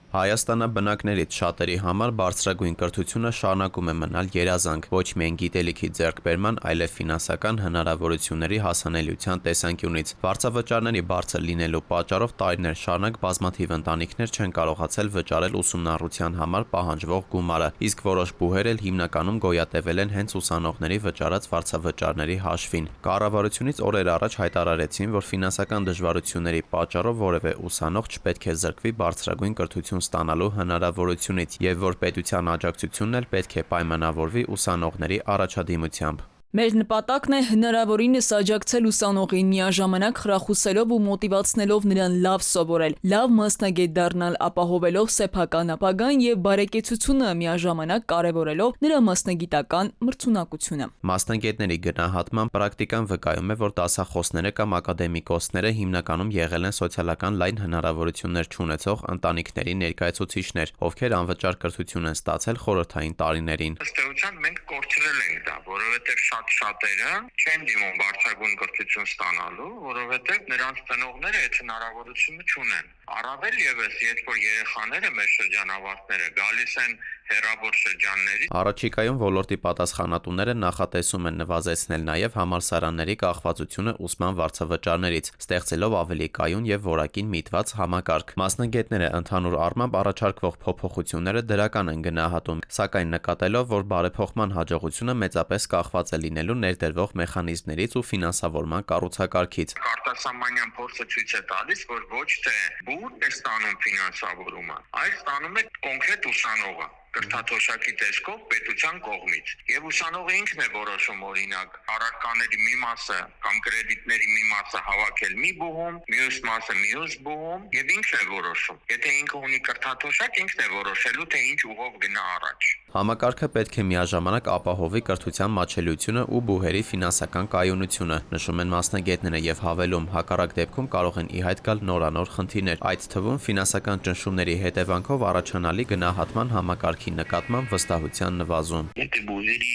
Հայաստանաբնակներից շատերի համար բարձրագույն կրթությունը շարունակում է մնալ երազանք ոչ միայն գիտելիքի ձեռքբերման, այլև ֆինանսական հնարավորությունների հասանելիության տեսանկյունից։ Վարձավճարների բարձր լինելու պատճառով տարիներ շարունակ բազմաթիվ ընտանիքներ չեն կարողացել վճարել ուսումնառության համար պահանջվող գումարը, իսկ որոշ բուհեր էլ հիմնականում գոյատևել են հենց ուսանողների վճարած վարձավճարների հաշվին։ Կառավարությունից օրեր առաջ հայտարարեցին, որ ֆինանսական դժվարությունների պատճառով որևէ ուսանող չպետք է զրկվի բարձրագույն կրթություն ստանալու հնարավորությունից եւ որ պետության աջակցությունն էլ պետք է պայմանավորվի ուսանողների առաջադիմությամբ։ Մեր նպատակն է հնարավորինս աջակցել ուսանողին, միաժամանակ խրախուսելով ու մոտիվացնելով նրան լավ սովորել, լավ մասնագետ դառնալ, ապահովելով սեփական ապագան եւ բարեկեցությունը, միաժամանակ կարեւորելով նրա մասնագիտական մրցունակությունը։ Մասնագետների գնահատման պրակտիկան վկայում է, որ դասախոսները կամ ակադեմիկոսները հիմնականում եղել են սոցիալական լայն հնարավորություններ չունեցող ընտանիքների ներկայացուցիչներ, ովքեր անվճար կրթություն են ստացել խորհրդային տարիներին։ Ըստ էության մենք կորցրել ենք դա, որովհետեւ շատերը չեն դիմում բարձրագույն կրթություն ստանալու, որովհետև նրանց ծնողները այդ հնարավորությունը չունեն։ Առավել ևս, երբ որ երեխաները մեր շրջանավարտները գալիս են հեռավոր շրջաններից։ Առաջիկայում ոլորտի պատասխանատուները նախատեսում են նվազեցնել նաև համալսարանների կախվածությունը ուսման վարձավճարներից, ստեղծելով ավելի կայուն եւ որակին միտված համակարգ։ Մասնագետները ընդհանուր առմամբ առաջարկվող փոփոխությունները դրական են գնահատում, սակայն նկատելով, որ բարեփոխման հաջողությունը մեծապես կախված է լինելու ներդրվող մեխանիզմներից ու ֆինանսավորման կառուցակարգից։ Արտասահմանյան փորձը ցույց է տալիս, որ ոչ թե բուր է ստանում ֆինանսավորումը, այլ ստանում է կոնկրետ ուսանողը կրթաթոշակի տեսքով պետության կողմից։ Եվ ուսանողը ինքն է որոշում, օրինակ, առարկաների մի մասը կամ կրեդիտների մի մասը հավաքել մի բուհում, մյուս մասը մյուս բուհում, եւ ինքն է որոշում։ Եթե ինքը ունի կրթաթոշակ, ինքն է որոշելու, թե ինչ ուղով գնա առաջ։ Համակարգը պետք է միաժամանակ ապահովի կրթության մատչելիությունը ու բուհերի ֆինանսական կայունությունը, նշում են մասնագետները եւ հավելում, հակառակ դեպքում կարող են ի հայտ գալ նորանոր խնդիրներ, այդ թվում ֆինանսական ճնշումների հետևանքով առաջանալի գնահատման համակարգի նկատմամբ վստահության նվազում։ Եթե բուհերի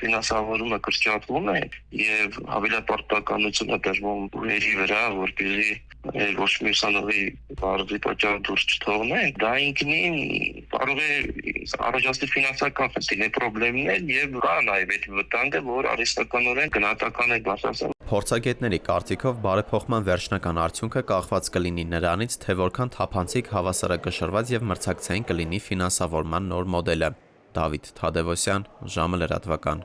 ֆինանսավորումը կրճատվում է եւ հավելապարտականությունը դրվում բուհերի վրա, որպեսզի ոչ մի ուսանողի բարձր պատճառ դուրս չթողնեն, դա ինքնին կարող է առաջացնել ֆինանսական խնդիրներ, խնդիրներ եւ կա նաեւ այդ վտանգը, որ արհեստականորեն գնահատական է բարձրացել։ Փորձագետների կարծիքով բարեփոխման վերջնական արդյունքը կախված կլինի նրանից, թե որքան թափանցիկ, հավասարակշռված եւ մրցակցային կլինի ֆինանսավորման նոր մոդելը։ Դավիթ Թադևոսյան, ժամը լրատվական։